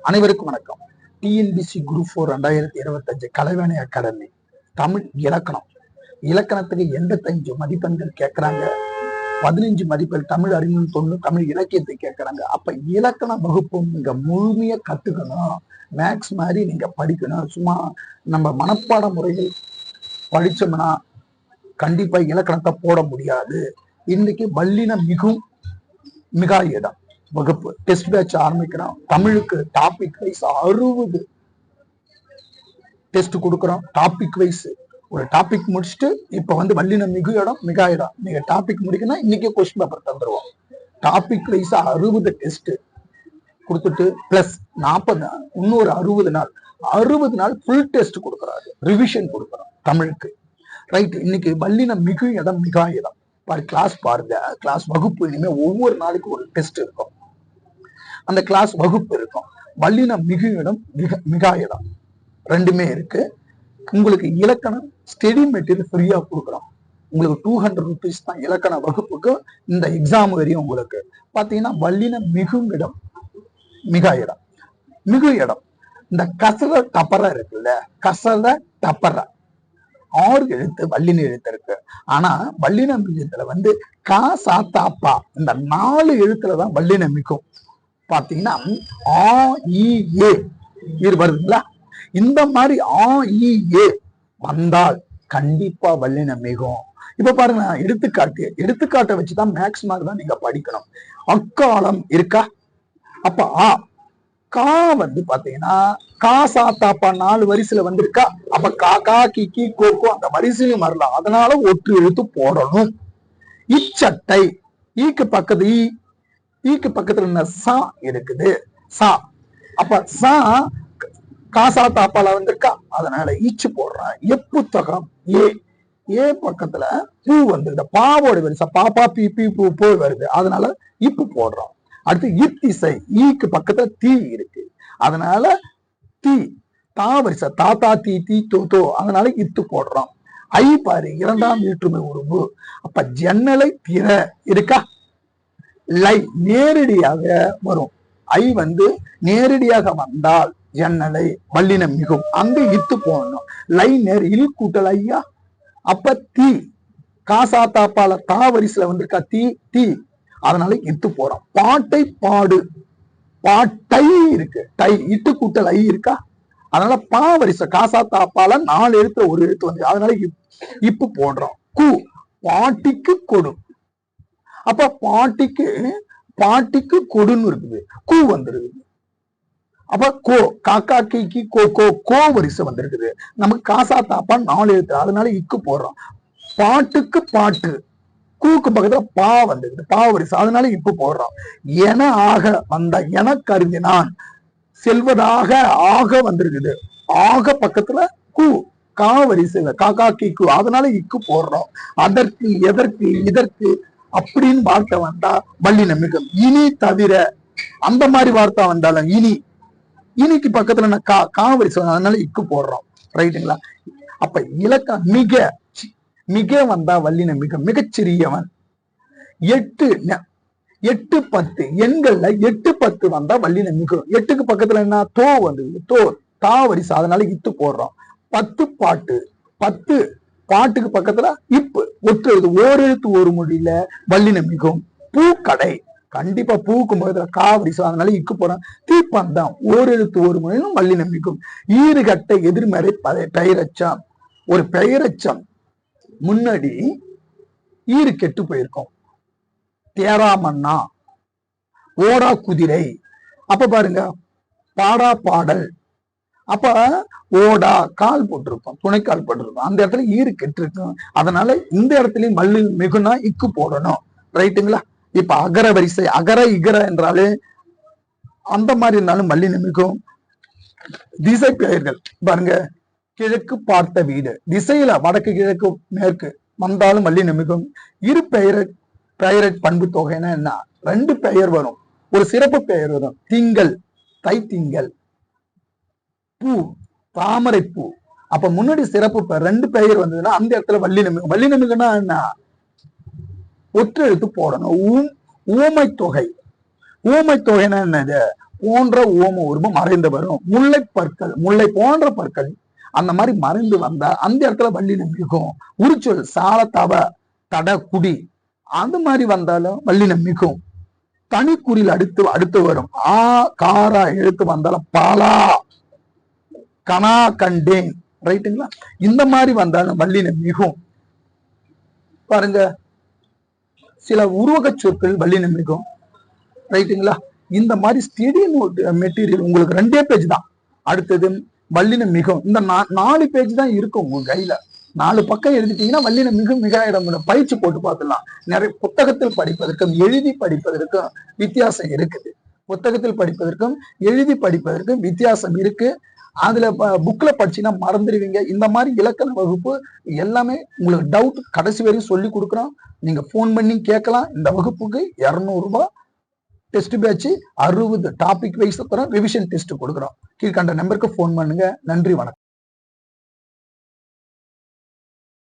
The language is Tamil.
அனைவருக்கும் வணக்கம். TNPSC group 4 2025 Kalaivani academy Tamil இலக்கணம். இலக்கணத்துக்கு 85 மதிப்பெண்கள் கேட்கறாங்க. 15 மதிப்பெண் தமிழ் அறிஞர் தொண்ணு தமிழ் இலக்கியத்தை கேட்கறாங்க. அப்ப இலக்கண வகுப்பு நீங்க முழுமையா கத்துக்கணும். மேக்ஸ் மாதிரி நீங்க படிக்கணும். சும்மா நம்ம மனப்பாட முறையில் படிச்சோம்னா கண்டிப்பா இலக்கணத்தை போட முடியாது. இன்னைக்கு வல்லின மிகா இடம் வகுப்பு டெஸ்ட் பேட்ச் ஆரம்பிக்கிறோம். தமிழுக்கு டாபிக் வைஸ் 60 டெஸ்ட் கொடுக்குறோம். டாபிக் வைஸ் ஒரு டாபிக் முடிச்சுட்டு இப்ப வல்லின மிகா இடம் நீங்க டாபிக் முடிக்கணும். இன்னைக்கு கொஸ்டின் பேப்பர் தந்துருவோம். டாபிக் வைஸ் 60 டெஸ்ட் கொடுத்துட்டு பிளஸ் 40 இன்னொரு 60 நாள் ஃபுல் டெஸ்ட் கொடுக்குறாரு. ரிவிஷன் கொடுக்குறோம் தமிழுக்கு. ரைட். இன்னைக்கு வல்லின மிகா இடம் கிளாஸ் பாருங்க. கிளாஸ் வகுப்பு இனிமே ஒவ்வொரு நாளைக்கு ஒரு டெஸ்ட் இருக்கும். அந்த கிளாஸ் வகுப்பு இருக்கும். வல்லின மிகா இடம் ரெண்டுமே இருக்கு. உங்களுக்கு இலக்கணம் ஸ்டடி மெட்டீரியல் ஃப்ரீயா கொடுக்குறோம். உங்களுக்கு 200 rupees தான் இலக்கண வகுப்புக்கு. இந்த எக்ஸாம் வரையும் உங்களுக்கு பாத்தீங்கன்னா வல்லின மிகா இடம் மிகு இடம். இந்த கசர டப்பர இருக்குல்ல, கசர டப்பர 6 எழுத்து வல்லின எழுத்து இருக்கு. ஆனா வல்லின மிகத்துல கா சா தா பா இந்த 4 எழுத்துலதான் வல்லின மிகும். பாத்தீங்கன்னா ஆ இ ஏ வருதுங்களா? இந்த மாதிரி ஆ இ ஏ வந்தால் கண்டிப்பா வல்லின மிகும். இப்ப பாருங்க, எடுத்துக்காட்டை வச்சுதான் மேக்ஸ் மார்க் தான் நீங்க படிக்கணும். அக்காலம் இருக்கா? அப்ப ஆ கா பாத்தீங்கன்னா கா சா தாப்பா 4 வரிசையில வந்திருக்கா? அப்ப கா கா கி கி கோ கோ அந்த வரிசையிலும் வரலாம். அதனால ஒற்று எழுத்து போடணும். இச்சட்டை ஈக்கு பக்கத்துல என்ன சா இருக்குது? சா. அப்ப சா காசா தாப்பால வந்திருக்கா? அதனால ஈச்சு போடுறேன். எப்புத்தகம் ஏ பக்கத்துல பூ வந்துருது. பாவோட வரிசை பாப்பா பி பி பூ போய் வருது. அதனால இப்பு போடுறோம். அடுத்து இத்திசை ஈக்கு பக்கத்துல தீ இருக்கு. அதனால தீ தா வரிசை தாத்தா தீ தீ தோ தோ. அதனால இத்து போடுறோம். ஐ பாரு, 2ஆம் வேற்றுமை உருவு. அப்ப ஜன்னலை திற இருக்கா? லை நேரடியாக வரும். ஐ நேரடியாக வந்தால் ஜன்னலை வல்லினம் மிகும். அங்க இத்து போடணும். லை நேர் இல் கூட்டல் ஐயா. அப்ப தீ காசா தாப்பால தா வரிசையில வந்திருக்கா? தீ தீ. அதனால இத்து போறோம். பாட்டை பாடு பாட்டை இருக்கு. டை இட்டு கூட்டல் ஐ இருக்கா? அதனால பா வரிசை காசா தாப்பால 4 எழுத்துல ஒரு எழுத்து வந்து. அதனால இப்பு போடுறோம். கு பாட்டிக்கு கொடு. அப்ப பாட்டிக்கு கொடுன்னு இருக்குது. கூ வந்துருக்குது. அப்ப கோ காக்கா கீக்கி கோ கோ கோ வரிசை வந்திருக்குது. நமக்கு காசா தாப்பா 4 எழுத்து. அதனால இக்கு போடுறோம். பாட்டுக்கு பாட்டு கூக்கு பக்கத்துல பா வந்திருக்குது. பா வரிசை. அதனால இப்பு போடுறோம். என ஆக வந்த என கருதினான் செல்வதாக ஆக வந்திருக்குது. ஆக பக்கத்துல கூ கா வரிசையில காக்கா கீக்கு. அதனால இக்கு போடுறோம். அதற்கு எதற்கு இதற்கு அப்படின்னு வார்த்தை வந்தா வல்லின மிகும். இனி தவிர அந்த மாதிரி வார்த்தை வந்தாலும் இனிக்கு பக்கத்துல கா வரிசை. அதனால இக்கு போடுறோம். ரைட்டுங்களா? அப்ப இலக்க மிக வந்தா வல்லின மிகச்சிறியவன். 8 10 எண்கள்ல 8 10 வந்தா வல்லின மிகும். 8க்கு பக்கத்துல என்ன? தோ வந்தது. தோ தா வரிசை. அதனால இத்து போடுறோம். 10 பாட்டு 10 பாட்டுக்கு பக்கத்துல இப்பு ஒற்று எழுத்து. ஓர் எழுத்து ஒரு மொழியில வல்லின மிகும். பூக்கடை கண்டிப்பா பூக்கு பக்கத்துல கா வரிசை. அதனால இக்கு போறோம். தீப்பந்தம் ஓர் எழுத்து ஒரு மொழியிலும் வல்லின மிகும். ஈறுகட்டை எதிர்மறை பெயரச்சம். ஒரு பெயரச்சம் முன்னாடி ஈறு கெட்டு போயிருக்கும். தேராமண்ணா ஓடா குதிரை. அப்ப பாருங்க பாடா பாடல். அப்ப ஓடா கால் போட்டிருக்கும், துணைக்கால் போட்டிருக்கும். அந்த இடத்துல ஈறு கெட்டு இருக்கும். அதனால இந்த இடத்துலயும் வல்லி மிகுனா இக்கு போடணும். ரைட்டுங்களா? இப்ப அகர வரிசை அகர இகர என்றாலே அந்த மாதிரி இருந்தாலும் வல்லின மிகும். திசை பெயர்கள் பாருங்க. கிழக்கு பார்த்த வீடு திசையில வடக்கு கிழக்கு மேற்கு வந்தாலும் வல்லின மிகும். இரு பெயர பண்பு தொகைன்னா என்ன? 2 பெயர் வரும். ஒரு சிறப்பு பெயர் வரும். திங்கள் தை திங்கள், பூ தாமரை பூ. அப்ப முன்னாடி சிறப்பு 2 பெயர் வந்ததுன்னா அந்த இடத்துல வல்லின மிகும். வல்லின மிகுன்னா என்ன? ஒற்று எழுத்து போடணும். ஊமை தொகை. ஊமை தொகைன்னா என்னது? போன்ற ஓம உருவம் மறைந்து வரும். முல்லை பற்கள், முல்லை போன்ற பற்கள் அந்த மாதிரி மறைந்து வந்தா அந்த இடத்துல வல்லினம் மிகும். உரிச்சொல் சால தவ தட குடி அந்த மாதிரி வந்தாலும் வல்லினம் மிகும். தனிக்குறியில் அடுத்து வரும். ஆ காரா எழுத்து வந்தாலும் பாலா கனா கண்டேன், ரைட்டுங்களா? இந்த மாதிரி வந்தாலும் வல்லினம் மிகும். பாருங்க, சில உருவக சொற்கள் வல்லினம் மிகும், ரைட்டுங்களா? இந்த மாதிரி ஸ்டெடி நோட் மெட்டீரியல் உங்களுக்கு 2 பேஜ் தான். அடுத்தது வல்லினம் மிகும். இந்த 4 பேஜ் தான் இருக்கும் உங்க கையில. 4 பக்கம் எழுதிட்டீங்கன்னா வல்லினம் மிகும் மிக இடம் பயிற்சி போட்டு பார்த்துலாம். நிறைய புத்தகத்தில் படிப்பதற்கும் எழுதி படிப்பதற்கும் வித்தியாசம் இருக்குது. புத்தகத்தில் படிப்பதற்கும் எழுதி படிப்பதற்கும் வித்தியாசம் இருக்கு. அதுல புக்ல படிச்சீங்கன்னா மறந்துடுவீங்க. இந்த மாதிரி இலக்கண வகுப்பு எல்லாமே உங்களுக்கு டவுட் கடைசி வரையும் சொல்லி கொடுக்குறோம். நீங்க போன் பண்ணி கேட்கலாம். இந்த வகுப்புக்கு 200 ரூபாய் டெஸ்ட் பேட்ச் 60 டாபிக் வைஸ் தரோம். ரிவிஷன் டெஸ்ட் கொடுக்குறோம். கீழ்கண்ட நம்பருக்கு போன் பண்ணுங்க. நன்றி, வணக்கம்.